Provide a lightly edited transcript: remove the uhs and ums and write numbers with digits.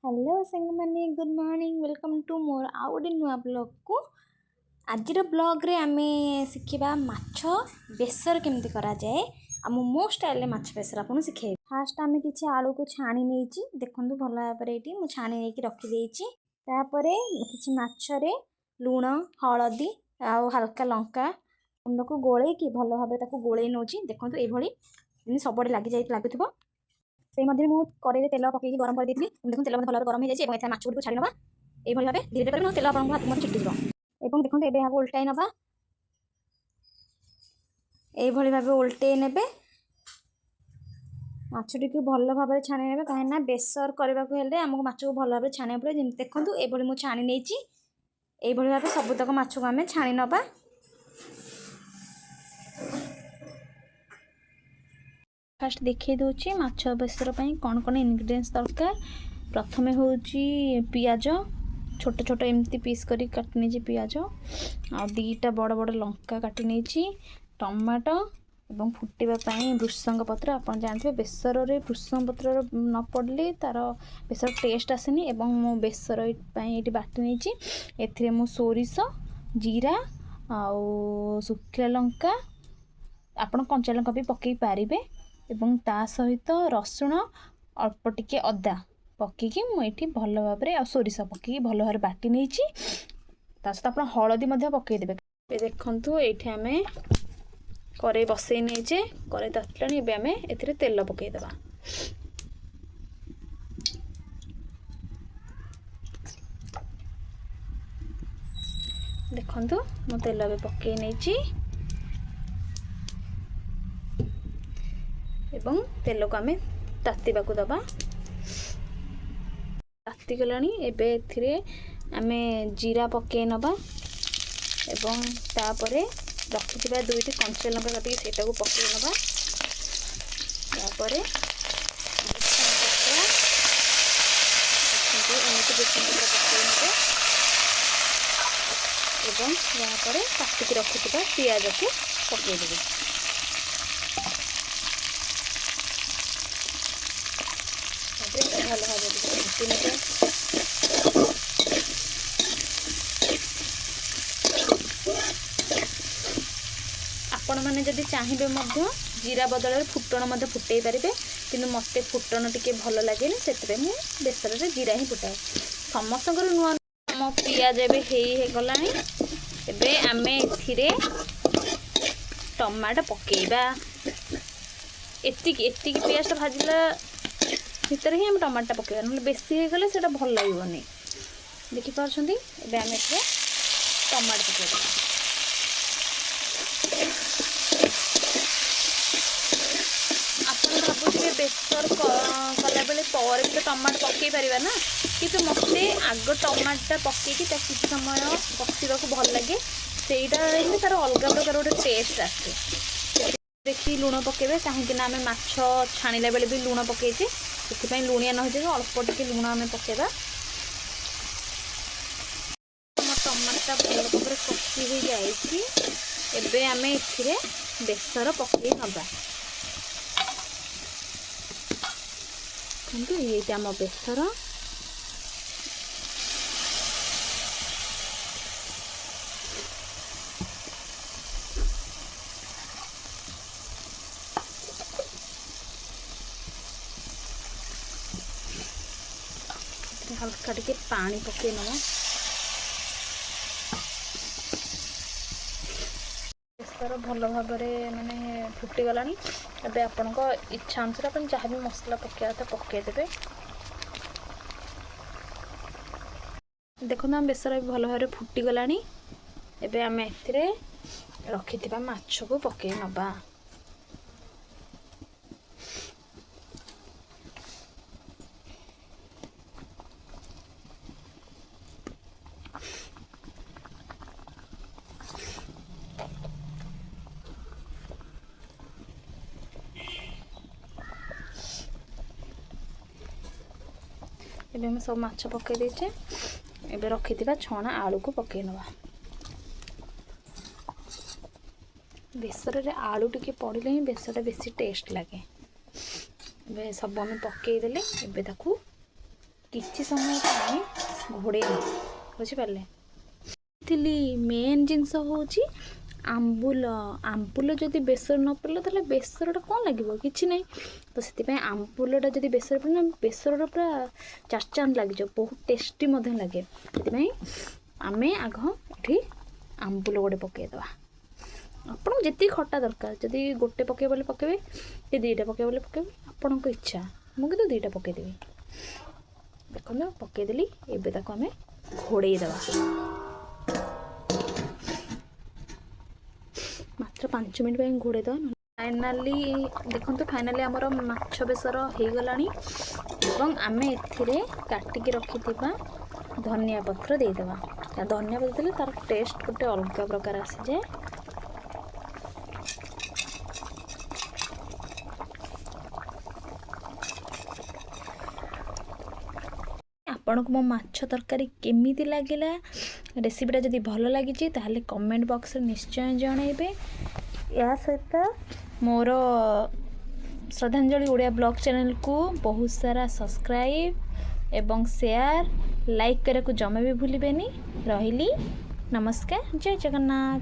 Hello सांग माने good morning welcome to मोर आउ गोटे नुआ ब्लॉग को आज ब्लॉग रे आमे शिखा माछ बेसर केमती करा जाए आ मो स्टाइल माछ बेसर आपको शिखे फास्ट आमे किछि आलू को छाणी नेछि देखंतु भल भाबरे एटी मु छाणी नेकी रखि देछि तापरे किछि माछ रे लूण हळदी आ हल्का लंका गुंड को गोळे की भल भाबरे ताको गोळे नोछि देखंतु ए भली सबडे लागि जाई लागुथबो से कड़े तेल पकई गरम कर देखिए देखो तेल भल गरम हो जाए माछ गुड़ छाड़ी ना ये भाव धीरे धीरे कर तेल आप हाथ मत छिटिଯିବ এবং দেখুন এবে ভাবে উল্টাই নেবা এইভাবে ভাবে উল্টাই নেবে মাছটিকে ভালো ভাবে ছানি নেবে কারণ না বেসর କରିବାକୁ হেলে আমাকে মাছକୁ ভালো ভাবে ছানিବାକୁ পড়ে যেମିତି দেখନ୍ତୁ এইভাবে ମୁଁ ছানি নেইছি এইভাবে ভাবে ସବୁତକ ମାଛକୁ ଆମେ ଛାଣି ନେବା फास्ट देखिए दूची माछ बेसर कौन कौन इनग्रेडिएंट्स दरकार प्रथम हूँ पियाज छोट छोट एमती पीस करी काटनी पियाज आ दीटा बड़ बड़ लंका काटनी टमाटो एवं फुटापी भृषंग पत्र आप जानते बेसर रे भृषंग पत्र न पड़े तार बेसर टेस्ट आसेनी एवं मो बेसर ये बाटी नहीं मु सोरिष जीरा आउ सुखिला लंका आपण कंचा लंका भी पकई पारे एवं ता सहित रसुण अल्प टिके अदा पकईकी मुझे भल भाव में सोरिष पकईकी भल भाव बाटी नहीं सहित आप हलदी पकईदे देखु ये आम कड़े बसई नहींचे कड़े तातिलानी आम ए तेल पकईदे देखु मु तेल पकई नहीं एवं तेल को आम तातिबाकू दबा तातिगलानी एबे एथिरे आमे जीरा पके नबा एवं तापरे रखिथिबा दुईटी कंचा लंका काटी सेटा को पके नबा तापरे एवं यहाँ पर काटिक रखिथिबा पियाज को पके देबे भल भाव आपण मैंने जदि चाहिए जीरा बदल फुटण फुटई पारे कि मत फुटण टी भल लगे से बेसर में जीरा ही फुटाए समस्त नुआ मो पियाज गला एबे आमे एथिरे टमाटो पकेबा एति पियाज भाजला भितर ही आम टमाटा पकेबा ना बेसी गले से भल लगे देखिपार आम टमाटो पकेबा आप भावुए बेसर कला बेले पर भी तो टमाटो पकई पार ना कि मत आग टमाटा पकईकी किसी समय कषा भल लगे सेटा तार अलग प्रकार गोटे टेस्ट आसे देखिए लुण पकेबे कहीं आम माछ छाणिला बेले भी लुण पकईचे से लुणिया न हो अल्प टिके लुण आम पकेबा टमाटा भल भाव कषि हो जाए आम ए बेसर पकई नबा ये आम बेसर हल्का टिके पानी पके नवा बेसर भल भाव माने फुटी गलानी एबे आपण को इच्छा अनुसार अपन जहाँ भी मसला पकेया था पकेदेबे देखो हम बेसर भल भाव फुटी गलानी एबे आम एथिरे रखिथिबा माछ को पके नबा एबे हम सब माछ पके देचे एबे रखिथिबा छणा आलू को पके नवा बेसर रे आलू टिके पड़िले ही बेसरटा बेसी टेस्ट लगे एबे सब आम पकईदेले एबे ताकू କିଛି ସମୟ ପାଇଁ ଘୋଡ଼େଇ ଦେବା। ବୁଝିପାରିଲେ? ମେନ୍ ଜିନିଷ ହେଉଛି ଆମ୍ବୁଲ। ଆମ୍ବୁଲ ଯଦି ବେସର ନ ପଡ଼ିଲା ତାହେଲେ ବେସରଟା କ'ଣ ଲାଗିବ? କିଛି ନାହିଁ। ତ ସେଥିପାଇଁ ଆମ୍ବୁଲଟା ଯଦି ବେସର ପଡ଼ିଲା ବେସରଟା ପୁରା ଚାଟ ଲାଗିଯିବ, ବହୁତ ଟେଷ୍ଟି ମଧ୍ୟ ଲାଗେ। ସେଥିପାଇଁ ଆମେ ଆଗ ଏଠି ଆମ୍ବୁଲ ଗୋଟେ ପକାଇଦେବା। ଆପଣଙ୍କୁ ଯେତିକି ଖଟା ଦରକାର, ଯଦି ଗୋଟେ ପକାଇବେ ବୋଲେ ପକାଇବେ, କି ଦୁଇଟା ପକାଇବେ ବୋଲେ ପକାଇବେ, ଆପଣଙ୍କ ଇଚ୍ଛା। ମୁଁ କିନ୍ତୁ ଦୁଇଟା ପକାଇଦେବି। ଦେଖନ୍ତୁ ପକାଇଦେଲି। ଏବେ ତାକୁ ଆମେ ଘୋଡ଼େଇ ଦେବା ମାତ୍ର 5 ମିନିଟ୍ ପାଇଁ ଘୋଡ଼େଇ ଦେବା। ଫାଇନାଲି ଆମର ମାଛ ବେସର ହେଇଗଲାଣି ଏବଂ ଆମେ ଏଥିରେ କାଟିକି ରଖିଥିବା ଧନିଆ ପତ୍ର ଦେଇଦେବା। ଧନିଆ ପତ୍ର ଦେଲେ ତା'ର ଟେଷ୍ଟ ଗୋଟେ ଅଲଗା ପ୍ରକାର ଆସିଯାଏ। ଆପଣଙ୍କୁ ମୋ ମାଛ ତରକାରୀ କେମିତି ଲାଗିଲା? ରେସିପିଟା ଯଦି ଭଲ ଲାଗିଛି ତାହେଲେ କମେଣ୍ଟ ବକ୍ସରେ ନିଶ୍ଚୟ ଜଣାଇବେ। ଏହା ସହିତ ମୋର ଶ୍ରଦ୍ଧାଞ୍ଜଳି ଓଡ଼ିଆ ବ୍ଲଗ୍ ଚ୍ୟାନେଲକୁ ବହୁତ ସାରା ସବସ୍କ୍ରାଇବ୍ ଏବଂ ସେୟାର ଲାଇକ୍ କରିବାକୁ ଜମା ବି ଭୁଲିବେନି। ରହିଲି, ନମସ୍କାର, ଜୟ ଜଗନ୍ନାଥ।